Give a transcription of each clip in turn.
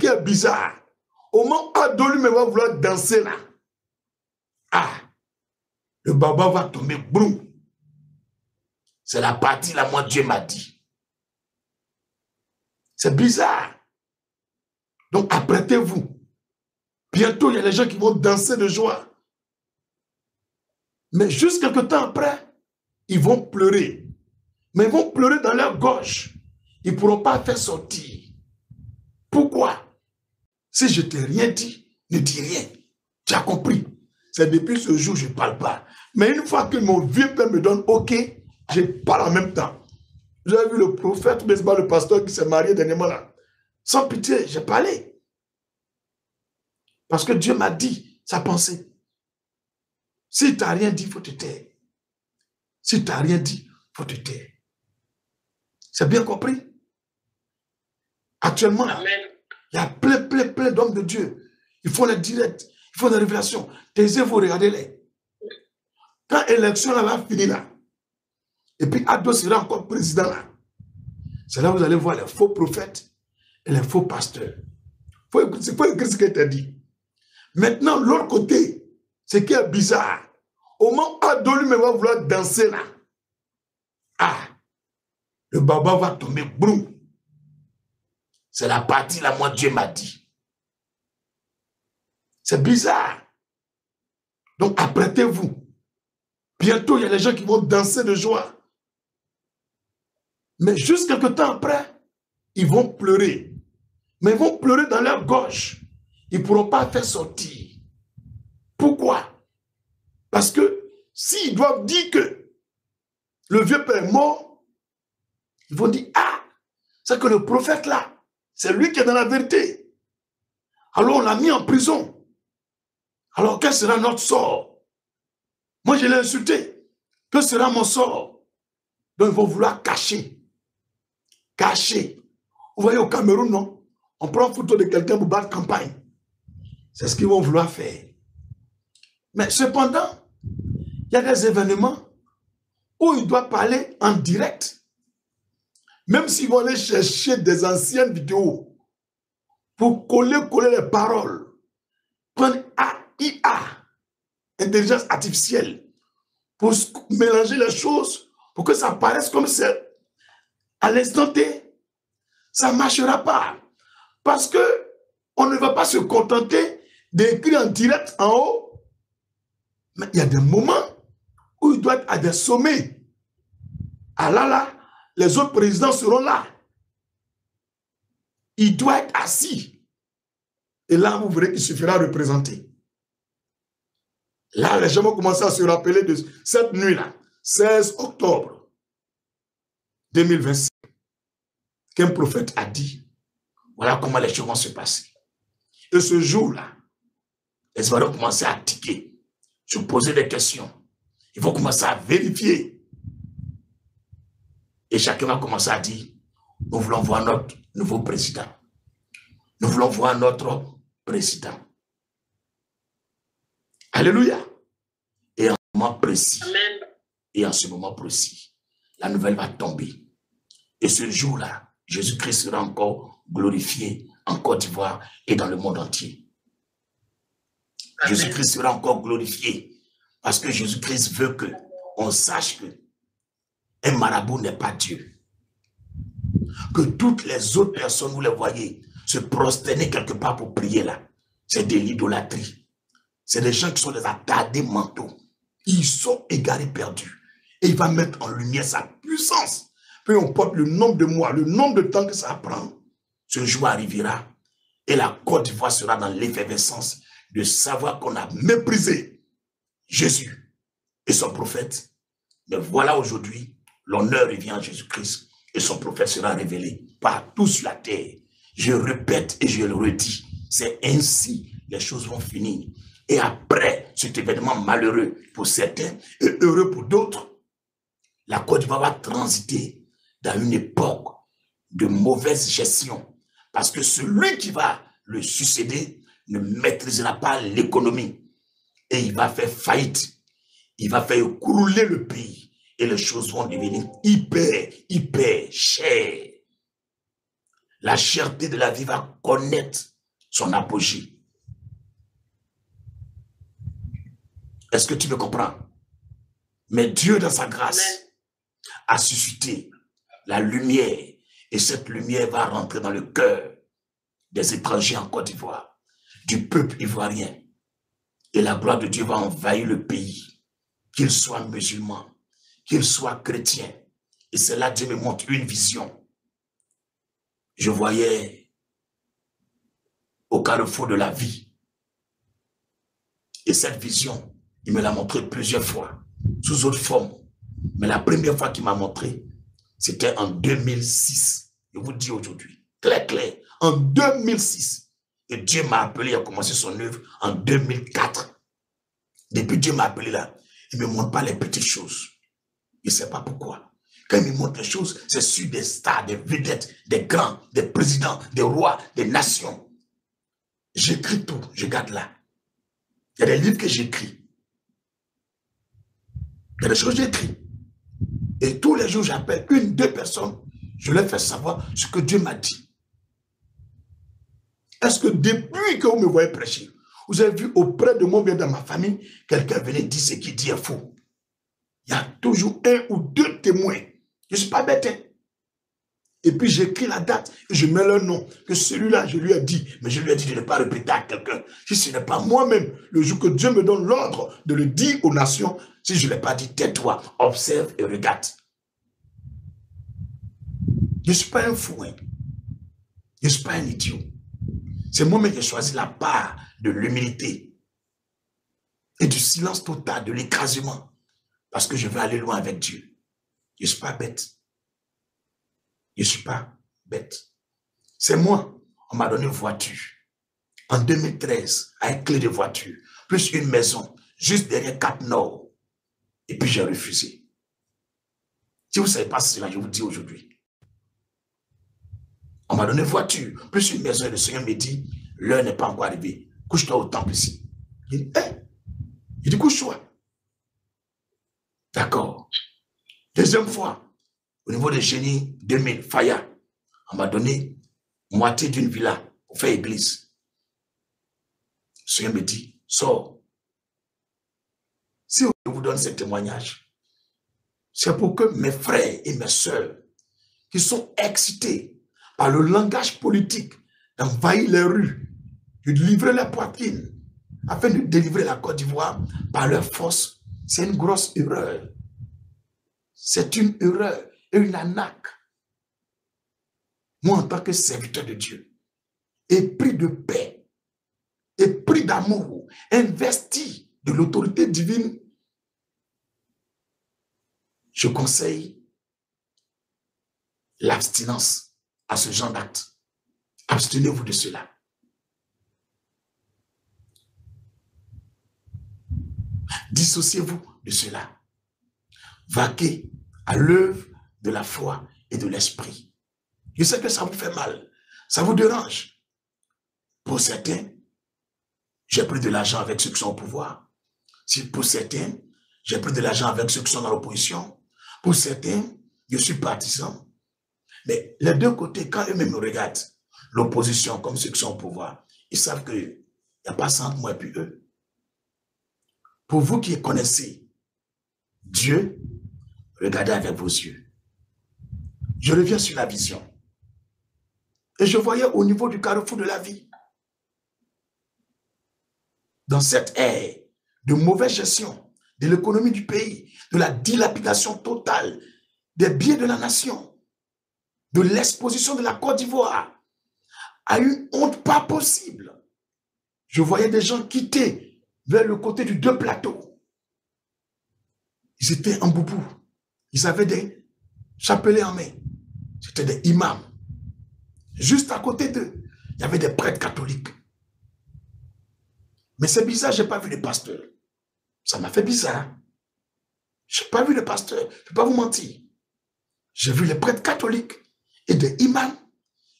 qui est bizarre, au moment où Ado lui va vouloir danser là, le baba va tomber, boum. C'est la partie là, moi Dieu m'a dit. C'est bizarre. Donc apprêtez-vous. Bientôt, il y a des gens qui vont danser de joie. Mais juste quelques temps après, ils vont pleurer. Mais ils vont pleurer dans leur gorge. Ils ne pourront pas faire sortir. Pourquoi? Si je ne t'ai rien dit, ne dis rien. Tu as compris? C'est depuis ce jour que je ne parle pas. Mais une fois que mon vieux père me donne OK, je parle en même temps. Vous avez vu le prophète, mais le pasteur qui s'est marié dernièrement là. Sans pitié, j'ai parlé. Parce que Dieu m'a dit sa pensée. Si tu n'as rien dit, il faut te taire. Si tu n'as rien dit, il faut te taire. C'est bien compris? Actuellement, il y a plein d'hommes de Dieu. Ils font les directs, ils font des révélations. Taisez vous, regardez-les. Quand l'élection va finir là, et puis Ado sera encore président là, c'est là que vous allez voir les faux prophètes et les faux pasteurs. Il faut écouter ce que tu as dit. Maintenant, l'autre côté, ce qui est bizarre, au moment où Ado lui va vouloir danser là, le baba va tomber, boum. C'est la partie là, moi Dieu m'a dit. C'est bizarre. Donc apprêtez-vous. Bientôt, il y a des gens qui vont danser de joie. Mais juste quelques temps après, ils vont pleurer. Mais ils vont pleurer dans leur gorge. Ils ne pourront pas faire sortir. Pourquoi? Parce que s'ils doivent dire que le vieux père est mort, ils vont dire, c'est que le prophète là, c'est lui qui est dans la vérité. Alors on l'a mis en prison. Alors quel sera notre sort? Moi je l'ai insulté. Que sera mon sort? Donc ils vont vouloir cacher. Cacher. Vous voyez au Cameroun, non? On prend photo de quelqu'un pour battre campagne. C'est ce qu'ils vont vouloir faire. Mais cependant, il y a des événements où ils doivent parler en direct. Même s'ils vont aller chercher des anciennes vidéos pour coller les paroles, prendre AI, intelligence artificielle, pour mélanger les choses, pour que ça paraisse comme c'est à l'instant T, ça ne marchera pas. Parce que on ne va pas se contenter d'écrire en direct en haut, mais il y a des moments où il doit être à des sommets. Là, les autres présidents seront là. Il doit être assis. Et là, vous verrez qu'il suffira de représenter. Là, les gens vont commencer à se rappeler de cette nuit-là, 16 octobre 2025, qu'un prophète a dit, voilà comment les choses vont se passer. Et ce jour-là, les gens vont commencer à tiquer, se poser des questions. Ils vont commencer à vérifier. Et chacun va commencer à dire, nous voulons voir notre nouveau président. Nous voulons voir notre président. Alléluia. Et en ce moment précis, et en ce moment précis, la nouvelle va tomber. Et ce jour-là, Jésus-Christ sera encore glorifié en Côte d'Ivoire et dans le monde entier. Jésus-Christ sera encore glorifié parce que Jésus-Christ veut qu'on sache que un marabout n'est pas Dieu. Que toutes les autres personnes, vous les voyez, se prosterner quelque part pour prier là. C'est de l'idolâtrie. C'est des gens qui sont des attardés mentaux. Ils sont égarés, perdus. Et il va mettre en lumière sa puissance. Peu importe le nombre de mois, le nombre de temps que ça prend, ce jour arrivera. Et la Côte d'Ivoire sera dans l'effervescence de savoir qu'on a méprisé Jésus et son prophète. Mais voilà aujourd'hui, l'honneur revient à Jésus-Christ et son prophète sera révélé partout sur la terre. Je répète et je le redis, c'est ainsi les choses vont finir. Et après cet événement malheureux pour certains et heureux pour d'autres, la Côte d'Ivoire va transiter dans une époque de mauvaise gestion. Parce que celui qui va le succéder ne maîtrisera pas l'économie. Et il va faire faillite. Il va faire écrouler le pays. Et les choses vont devenir hyper chères. La cherté de la vie va connaître son apogée. Est-ce que tu me comprends? Mais Dieu, dans sa grâce, a suscité la lumière. Et cette lumière va rentrer dans le cœur des étrangers en Côte d'Ivoire, du peuple ivoirien. Et la gloire de Dieu va envahir le pays, qu'il soit musulman, qu'il soit chrétien. Et c'est là que Dieu me montre une vision. Je voyais au carrefour de la vie. Et cette vision, il me l'a montré plusieurs fois, sous autre forme. Mais la première fois qu'il m'a montré, c'était en 2006. Je vous dis aujourd'hui, clair, clair, en 2006. Et Dieu m'a appelé, il a commencé son œuvre en 2004. Depuis Dieu m'a appelé là, il ne me montre pas les petites choses. Je ne sais pas pourquoi. Quand il me montre les choses, c'est sur des stars, des vedettes, des grands, des présidents, des rois, des nations. J'écris tout, je garde là. Il y a des livres que j'écris. Il y a des choses que j'écris. Et tous les jours, j'appelle une, deux personnes, je leur fais savoir ce que Dieu m'a dit. Est-ce que depuis que vous me voyez prêcher, vous avez vu auprès de moi, bien dans ma famille, quelqu'un venait dire ce qu'il dit est faux? Il y a toujours un ou deux témoins. Je ne suis pas bête. Hein? Et puis j'écris la date et je mets leur nom. Que celui-là, je lui ai dit, mais je lui ai dit de ne pas répéter à quelqu'un. Si ce n'est pas moi-même, le jour que Dieu me donne l'ordre de le dire aux nations, si je ne l'ai pas dit, tais-toi, observe et regarde. Je ne suis pas un fou. Hein? Je ne suis pas un idiot. C'est moi-même qui ai choisi la part de l'humilité et du silence total, de l'écrasement. Parce que je veux aller loin avec Dieu. Je ne suis pas bête. Je ne suis pas bête. C'est moi. On m'a donné une voiture. En 2013, avec clé de voiture, plus une maison, juste derrière Cap Nord. Et puis j'ai refusé. Si vous ne savez pas cela, je vous dis aujourd'hui. On m'a donné une voiture, plus une maison, et le Seigneur me dit, l'heure n'est pas encore arrivée. Couche-toi au temple ici. Il dit, hein? Il dit, couche-toi. D'accord. Deuxième fois, au niveau des génies 2000, Faya, on m'a donné moitié d'une villa pour faire église. Le Seigneur me dit, sors. Si je vous donne ce témoignage, c'est pour que mes frères et mes sœurs, qui sont excités par le langage politique, d'envahir les rues, de livrer la poitrine, afin de délivrer la Côte d'Ivoire par leur force, c'est une grosse erreur. C'est une erreur et une arnaque. Moi, en tant que serviteur de Dieu, épris de paix, épris d'amour, investi de l'autorité divine, je conseille l'abstinence à ce genre d'acte. Abstenez-vous de cela. Dissociez-vous de cela. Vaquez à l'œuvre de la foi et de l'esprit. Je sais que ça vous fait mal, ça vous dérange. Pour certains, j'ai pris de l'argent avec ceux qui sont au pouvoir. Pour certains, j'ai pris de l'argent avec ceux qui sont dans l'opposition. Pour certains, je suis partisan. Mais les deux côtés, quand eux-mêmes me regardent, l'opposition comme ceux qui sont au pouvoir, ils savent qu'il n'y a pas ça entre moi et puis eux. Pour vous qui connaissez Dieu, regardez avec vos yeux. Je reviens sur la vision. Et je voyais au niveau du carrefour de la vie, dans cette ère de mauvaise gestion de l'économie du pays, de la dilapidation totale des biens de la nation, de l'exposition de la Côte d'Ivoire à une honte pas possible. Je voyais des gens quitter vers le côté du deux plateaux. Ils étaient en boubou. Ils avaient des chapelets en main. C'était des imams. Juste à côté d'eux, il y avait des prêtres catholiques. Mais c'est bizarre, je n'ai pas vu de pasteur. Ça m'a fait bizarre. Je n'ai pas vu de pasteur. Je ne vais pas vous mentir. J'ai vu les prêtres catholiques et des imams.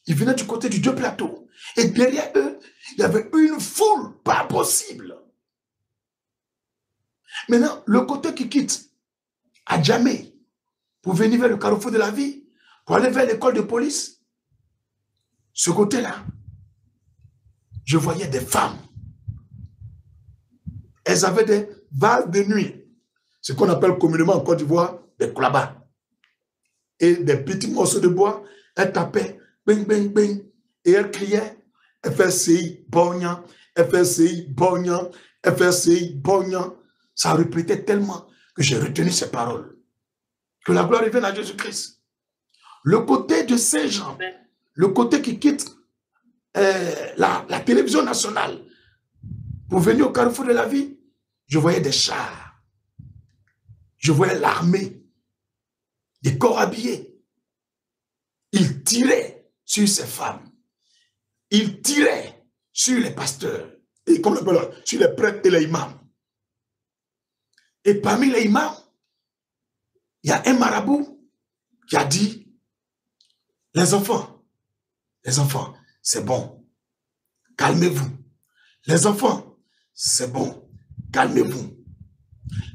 Ils venaient du côté du deux plateaux. Et derrière eux, il y avait une foule pas possible. Maintenant, le côté qui quitte à Djamé pour venir vers le carrefour de la vie, pour aller vers l'école de police, ce côté-là, je voyais des femmes. Elles avaient des vases de nuit, ce qu'on appelle communément en Côte d'Ivoire des klabas. Et des petits morceaux de bois, elles tapaient, bing, bing, bing, et elles criaient, FSCI, Bognan, FSCI, Bognan, FSCI, Bognan. Ça répétait tellement que j'ai retenu ces paroles. Que la gloire revienne à Jésus-Christ. Le côté de ces gens, le côté qui quitte la télévision nationale pour venir au carrefour de la vie, je voyais des chars. Je voyais l'armée, des corps habillés. Ils tiraient sur ces femmes. Ils tiraient sur les pasteurs, et comme on appelle, sur les prêtres et les imams. Et parmi les imams, il y a un marabout qui a dit, les enfants, c'est bon, calmez-vous. Les enfants, c'est bon, calmez-vous.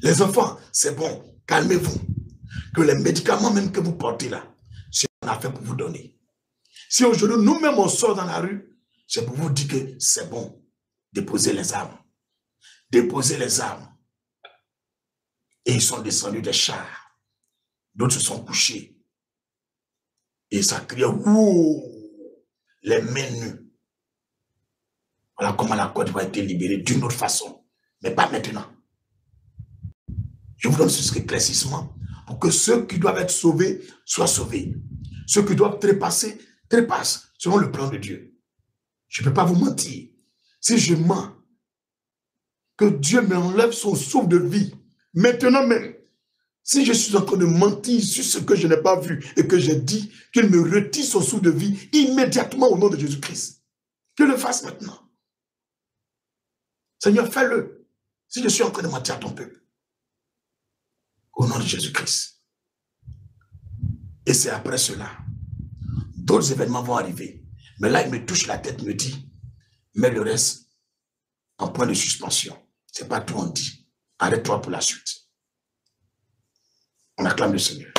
Les enfants, c'est bon, calmez-vous. Que les médicaments même que vous portez là, c'est ce qu'on a fait pour vous donner. Si aujourd'hui nous-mêmes on sort dans la rue, c'est pour vous dire que c'est bon, déposez les armes. Déposez les armes. Et ils sont descendus des chars. D'autres se sont couchés. Et ça criait, ouh, les mains nues. Voilà comment la Côte d'Ivoire a été libérée d'une autre façon. Mais pas maintenant. Je vous donne ce éclaircissement pour que ceux qui doivent être sauvés soient sauvés. Ceux qui doivent trépasser, trépassent selon le plan de Dieu. Je ne peux pas vous mentir. Si je mens, que Dieu m'enlève son souffle de vie, maintenant même, si je suis en train de mentir sur ce que je n'ai pas vu et que j'ai dit, qu'il me retire son souffle de vie immédiatement au nom de Jésus-Christ. Que le fasse maintenant. Seigneur, fais-le. Si je suis en train de mentir à ton peuple. Au nom de Jésus-Christ. Et c'est après cela. D'autres événements vont arriver. Mais là, il me touche la tête, me dit, mets le reste en point de suspension. Ce n'est pas tout on dit. Arrête-toi pour la suite. On acclame le Seigneur.